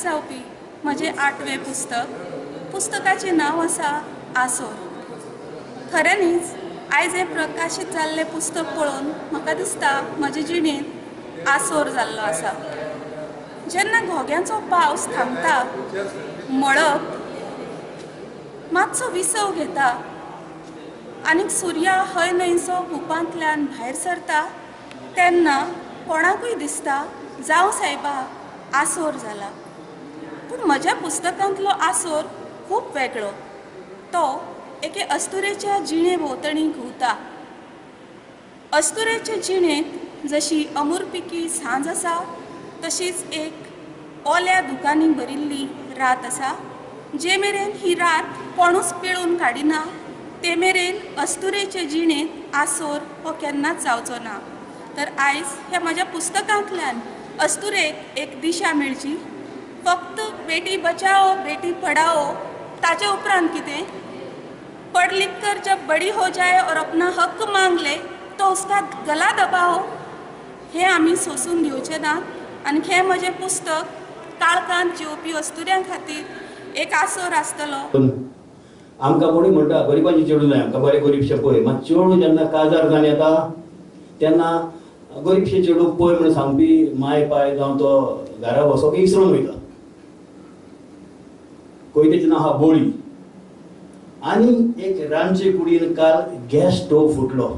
जावपी म्हजें 8वें पुस्तकाचें नांव आसा आसोर। खऱ्यांनीच आयज हें प्रकाशीत जाल्लें पुस्तक पळोवन म्हाका दिसता म्हजे जिणेंत आसोर जाल्लो आसा। जेन्ना घोग्यांचो पावस थांबता, मळब मातसो विसव घेता आनी सुर्या हय न्हंयचो गुपांतल्यान भायर सरता, तेन्ना कोणाकूय दिसता जावं सायबा आसोर जाला। पूण म्हज्या पुस्तकांतलो आसोर खूब वेगळो। तो एके अस्तुरेच्या जिणे भोंवतणी घुंवता। अस्तुरेचे जिणेंत जशी अमुरपिकी सांज आसा, तशीच एक ओल्या दुकांनी भरिल्ली रात आसा। जे मेरेन ही रात कोणूच पिळून काडिना, ते मेरेन अस्तुरेचे जिणेंत आसोर हो केन्नाच जावचो ना। तर आयज ह्या म्हज्या पुस्तकांतल्यान अस्तुरेक एक दिशा मेळची। फक्त बेटी बचाओ बेटी पढाओ, ताचे उपरांत कितें? पढ़ लिख कर जब बड़ी हो जाए और अपना हक मांग ले तो उसका गला दबाओ, हें आमी सोंसून घेवचें ना। आनी हें म्हजें पुस्तक काळखांत जिवपी अस्तुऱ्यां खातीर एक आसोर आसतलो। आमकां कोणी म्हणटा गरिबांची चेडूं जाय, आमकां बरें गरीबशे पळय, मात चेडूं जेन्ना काजार जावन येता तेन्ना गरीबशे चेडूं पळय म्हणून सांगपी माय पाय जावं तो घरा बसोंक विसरून वयता। कोयतेचें नांव आहा बोळी। आनी एक रांदचे कुडीन काल गॅस स्टोव फुटलो।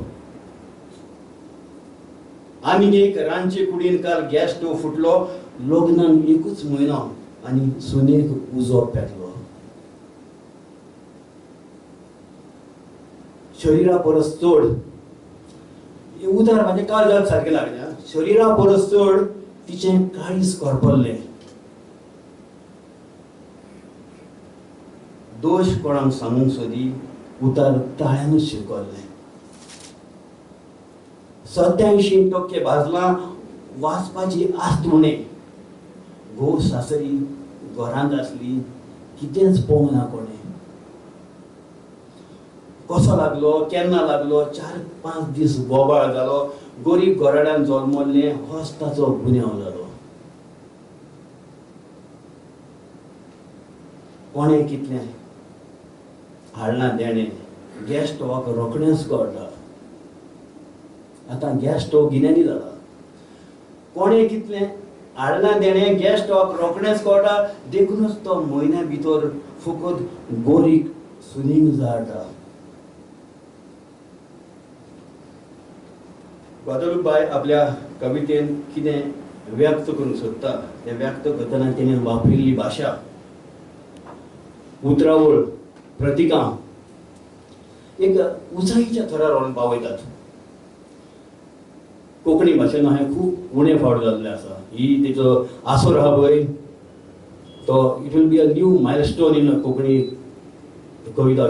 आनी एक रांदचे कुडीन काल गॅस स्टोव फुटलो। लग्नान एकूच म्हयनो आनी सुनेक उजो पेटलो। शरिरा परस चड उदार म्हणजे काळजाक सारकें लागलें। शरिरा परस चड तिचें काळीज करपल्लें। दोश कोणाक सांगूंक सोदी, उतार ताळ्यानूच शिरकल्लें। 87% भाजलां वाचपाची आस्त उणें। घोव सासरी घरांत आसली, कितेंच पळोवंक ना कोणें। कसो लागलो, केन्ना लागलो, 4-5 दीस बोबाळ जालो। गरीब घराड्यान जल्मल्लें होच ताचो गुन्यांव जालो। कोणें कितलें हाडलां देणें, गॅस स्टोवाक रोखडेंच कळटा। आतां गॅस स्टोव गिन्यानी जाला। कोणें कितलें हाडलां देणें, गॅस स्टोवाक रोखडेंच कळटा, देखूनच तो म्हयन्या भितर फकत गोरीक सुनीक जाता। गुदालूबाई आपल्या कवितेन कितें व्यक्त करूंक सोदता, तें व्यक्त करतना तिणें वापरिल्ली भाशा, उतरावळ, प्रतिकां एक उंचायेच्या थरार व्हरून पावयतात। कोंकणी भाशेन हें खूब उणें फावट जाल्लें आसा। ही तेजो आसोर आहा पळय, तो it will be a new milestone in Konkani Kavita.